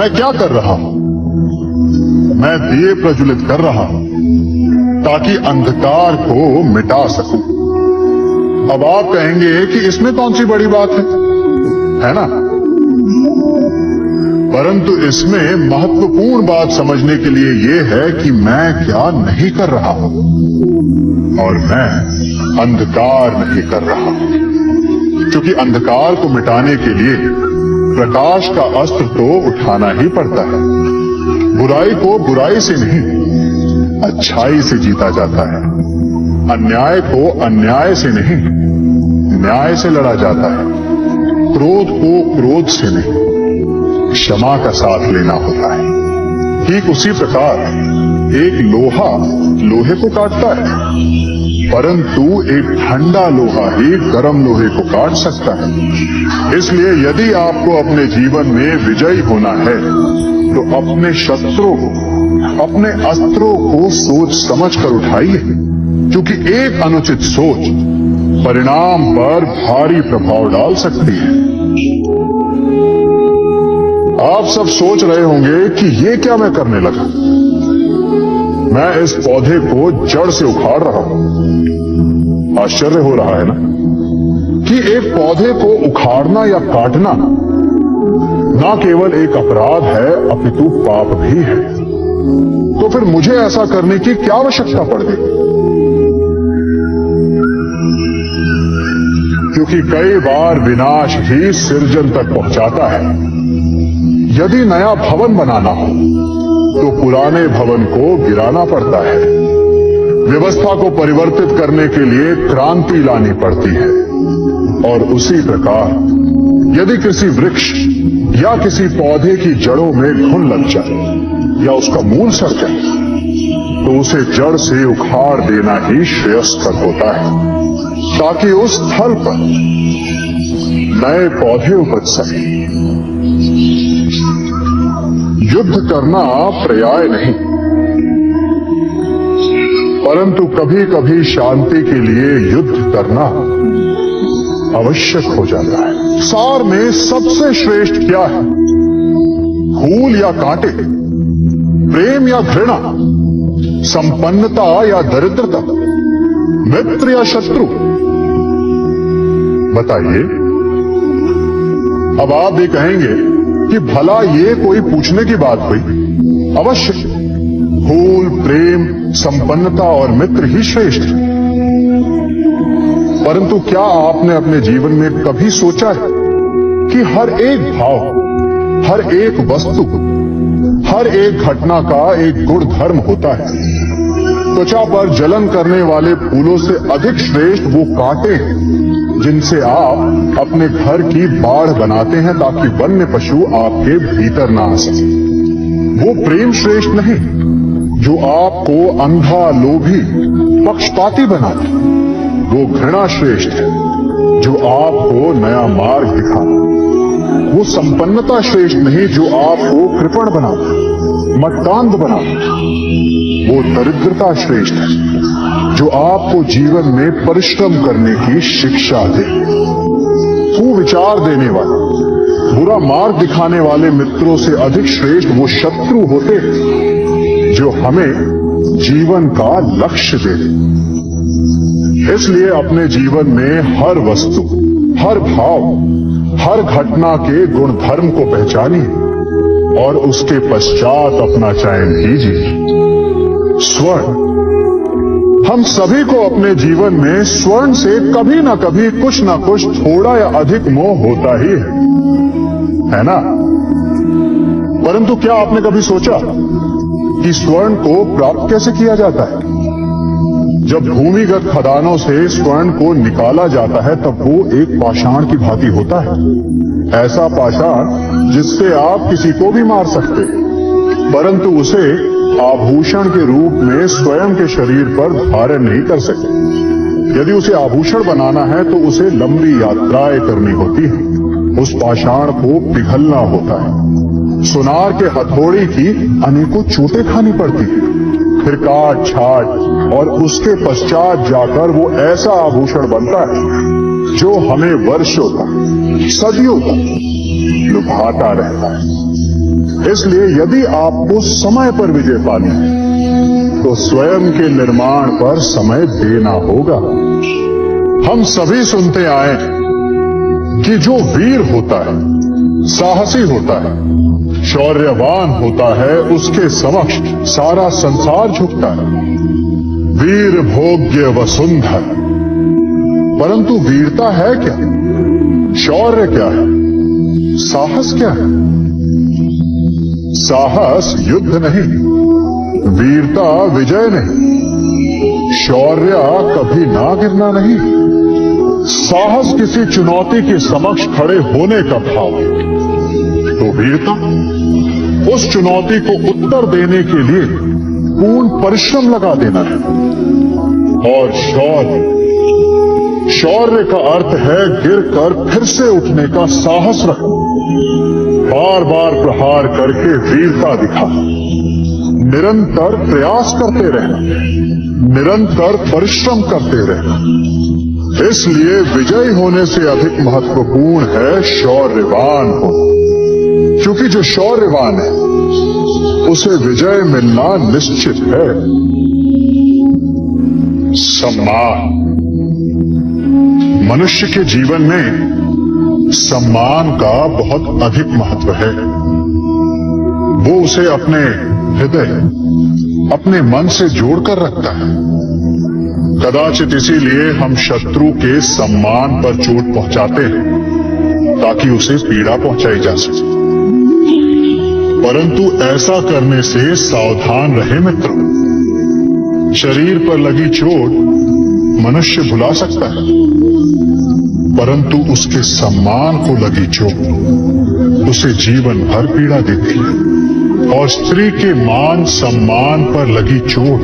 मैं क्या कर रहा हूं? मैं दिए प्रज्वलित कर रहा हूं ताकि अंधकार को मिटा सकूं। अब आप कहेंगे कि इसमें कौन सी बड़ी बात है ना? परंतु इसमें महत्वपूर्ण बात समझने के लिए यह है कि मैं क्या नहीं कर रहा हूं, और मैं अंधकार नहीं कर रहा हूं, क्योंकि अंधकार को मिटाने के लिए प्रकाश का अस्त्र तो उठाना ही पड़ता है। बुराई को बुराई से नहीं, अच्छाई से जीता जाता है। अन्याय को अन्याय से नहीं, न्याय से लड़ा जाता है। क्रोध को क्रोध से नहीं, क्षमा का साथ लेना होता है। ठीक उसी प्रकार एक लोहा लोहे को काटता है, परंतु एक ठंडा लोहा ही गर्म लोहे को काट सकता है। इसलिए यदि आपको अपने जीवन में विजयी होना है तो अपने शस्त्रों को, अपने अस्त्रों को सोच समझ कर उठाइए, क्योंकि एक अनुचित सोच परिणाम पर भारी प्रभाव डाल सकती है। आप सब सोच रहे होंगे कि ये क्या मैं करने लगा। मैं इस पौधे को जड़ से उखाड़ रहा हूं। आश्चर्य हो रहा है ना कि एक पौधे को उखाड़ना या काटना ना केवल एक अपराध है अपितु पाप भी है। तो फिर मुझे ऐसा करने की क्या आवश्यकता पड़ गई? क्योंकि कई बार विनाश भी सृजन तक पहुंचाता है। यदि नया भवन बनाना हो तो पुराने भवन को गिराना पड़ता है। व्यवस्था को परिवर्तित करने के लिए क्रांति लानी पड़ती है। और उसी प्रकार यदि किसी वृक्ष या किसी पौधे की जड़ों में घुन लग जाए या उसका मूल सड़ जाए तो उसे जड़ से उखाड़ देना ही श्रेयस्कर होता है, ताकि उस स्थल पर नए पौधे उपज सके। युद्ध करना पर्याय नहीं, परंतु कभी कभी शांति के लिए युद्ध करना आवश्यक हो जाता है। सार में सबसे श्रेष्ठ क्या है? फूल या कांटे, प्रेम या घृणा, संपन्नता या दरिद्रता, मित्र या शत्रु? बताइए। अब आप भी कहेंगे कि भला ये कोई पूछने की बात हुई? अवश्य फूल, प्रेम, संपन्नता और मित्र ही श्रेष्ठ। परंतु क्या आपने अपने जीवन में कभी सोचा है कि हर एक भाव, हर एक वस्तु, हर एक घटना का एक गुण धर्म होता है? त्वचा पर जलन करने वाले फूलों से अधिक श्रेष्ठ वो कांटे हैं जिनसे आप अपने घर की बाढ़ बनाते हैं ताकि वन्य पशु आपके भीतर ना आ सके। वो प्रेम श्रेष्ठ नहीं जो आपको अंधा, लोभी, पक्षपाती बनाता। वो घृणा श्रेष्ठ है जो आपको नया मार्ग दिखाता। वो संपन्नता श्रेष्ठ नहीं जो आपको कृपण बनाता, मत्कांध बनाता। वो दरिद्रता श्रेष्ठ है जो आपको जीवन में परिश्रम करने की शिक्षा दे। कुविचार देने वाले, बुरा मार्ग दिखाने वाले मित्रों से अधिक श्रेष्ठ वो शत्रु होते हैं जो हमें जीवन का लक्ष्य दे। इसलिए अपने जीवन में हर वस्तु, हर भाव, हर घटना के गुण धर्म को पहचानिए और उसके पश्चात अपना चयन कीजिए। स्वर्ण, हम सभी को अपने जीवन में स्वर्ण से कभी ना कभी कुछ ना कुछ थोड़ा या अधिक मोह होता ही है ना? परंतु क्या आपने कभी सोचा कि स्वर्ण को प्राप्त कैसे किया जाता है? जब भूमिगत खदानों से स्वर्ण को निकाला जाता है तब वो एक पाषाण की भांति होता है। ऐसा पाषाण जिससे आप किसी को भी मार सकते, परंतु उसे आभूषण के रूप में स्वयं के शरीर पर धारण नहीं कर सकते। यदि उसे आभूषण बनाना है तो उसे लंबी यात्राएं करनी होती है। उस पाषाण को पिघलना होता है। सुनार के हथौड़ी की अनेकों चोटें खानी पड़ती है, फिर काट छाट और उसके पश्चात जाकर वो ऐसा आभूषण बनता है जो हमें वर्षों तक, सदियों तक लुभाता रहता है। इसलिए यदि आपको समय पर विजय पानी है तो स्वयं के निर्माण पर समय देना होगा। हम सभी सुनते आए कि जो वीर होता है, साहसी होता है, शौर्यवान होता है, उसके समक्ष सारा संसार झुकता है। वीर भोग्य वसुंधर। परंतु वीरता है क्या? शौर्य क्या है? साहस क्या है? साहस युद्ध नहीं, वीरता विजय नहीं, शौर्य कभी ना गिरना नहीं। साहस किसी चुनौती के समक्ष खड़े होने का भाव है, तो वीरता उस चुनौती को उत्तर देने के लिए पूर्ण परिश्रम लगा देना है। और शौर्य का अर्थ है गिरकर फिर से उठने का साहस रखना, बार बार प्रहार करके वीरता दिखा, निरंतर प्रयास करते रहना, निरंतर परिश्रम करते रहना। इसलिए विजयी होने से अधिक महत्वपूर्ण है शौर्यवान होना, क्योंकि जो शौर्यवान है उसे विजय मिलना निश्चित है। सम्मान। मनुष्य के जीवन में सम्मान का बहुत अधिक महत्व है। वो उसे अपने हृदय, अपने मन से जोड़कर रखता है। कदाचित इसीलिए हम शत्रु के सम्मान पर चोट पहुंचाते हैं ताकि उसे पीड़ा पहुंचाई जा सके। परंतु ऐसा करने से सावधान रहे मित्रों। शरीर पर लगी चोट मनुष्य भुला सकता है, परंतु उसके सम्मान को लगी चोट उसे जीवन भर पीड़ा देती है। और स्त्री के मान सम्मान पर लगी चोट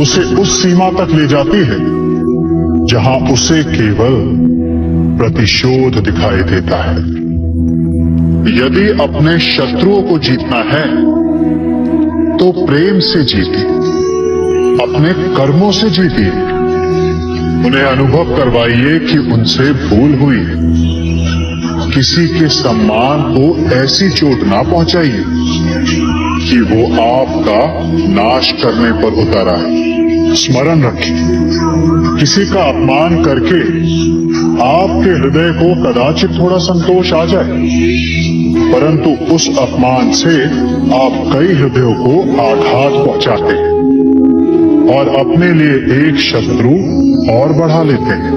उसे उस सीमा तक ले जाती है जहां उसे केवल प्रतिशोध दिखाई देता है। यदि अपने शत्रुओं को जीतना है तो प्रेम से जीतिए, अपने कर्मों से जीतिए। उन्हें अनुभव करवाइए कि उनसे भूल हुई। किसी के सम्मान को ऐसी चोट ना पहुंचाइए कि वो आपका नाश करने पर उतर आए। स्मरण रखिए, किसी का अपमान करके आपके हृदय को कदाचित थोड़ा संतोष आ जाए, परंतु उस अपमान से आप कई हृदयों को आघात पहुंचाते हैं और अपने लिए एक शत्रु और बढ़ा लेते हैं।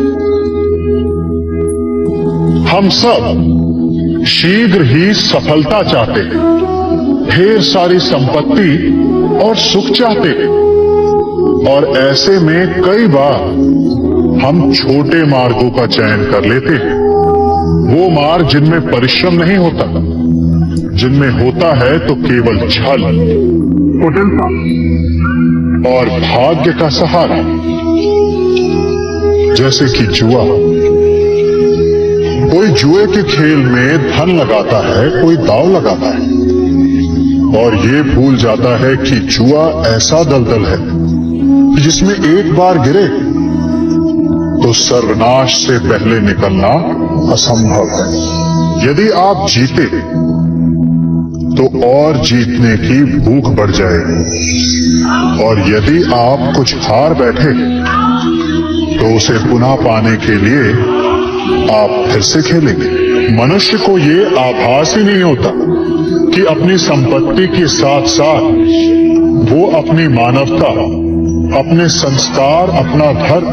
हम सब शीघ्र ही सफलता चाहते हैं, ढेर सारी संपत्ति और सुख चाहते हैं, और ऐसे में कई बार हम छोटे मार्गों का चयन कर लेते हैं। वो मार्ग जिनमें परिश्रम नहीं होता, जिनमें होता है तो केवल छल, कुटिलता और भाग्य का सहारा। जैसे कि जुआ। कोई जुए के खेल में धन लगाता है, कोई दांव लगाता है, और ये भूल जाता है कि जुआ ऐसा दलदल है जिसमें एक बार गिरे तो सर्वनाश से पहले निकलना असंभव है। यदि आप जीते तो और जीतने की भूख बढ़ जाएगी, और यदि आप कुछ हार बैठे तो उसे पुनः पाने के लिए आप फिर से खेलेंगे। मनुष्य को ये आभास ही नहीं होता कि अपनी संपत्ति के साथ साथ वो अपनी मानवता, अपने संस्कार, अपना धर्म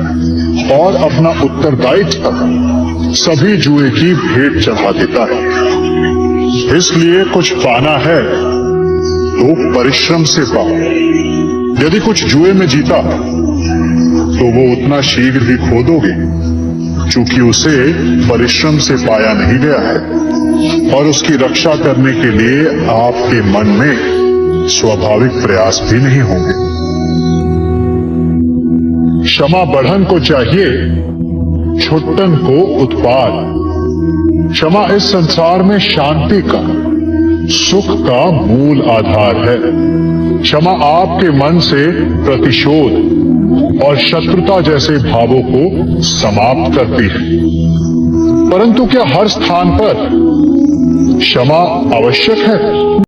और अपना उत्तरदायित्व सभी जुए की भेंट चढ़ा देता है। इसलिए कुछ पाना है तो परिश्रम से पाओ। यदि कुछ जुए में जीता तो वो उतना शीघ्र ही खो दोगे, चूंकि उसे परिश्रम से पाया नहीं गया है, और उसकी रक्षा करने के लिए आपके मन में स्वाभाविक प्रयास भी नहीं होंगे। क्षमा बढ़न को चाहिए, छुट्टन को उत्पाद। क्षमा इस संसार में शांति का, सुख का मूल आधार है। क्षमा आपके मन से प्रतिशोध और शत्रुता जैसे भावों को समाप्त करती है। परंतु क्या हर स्थान पर क्षमा आवश्यक है?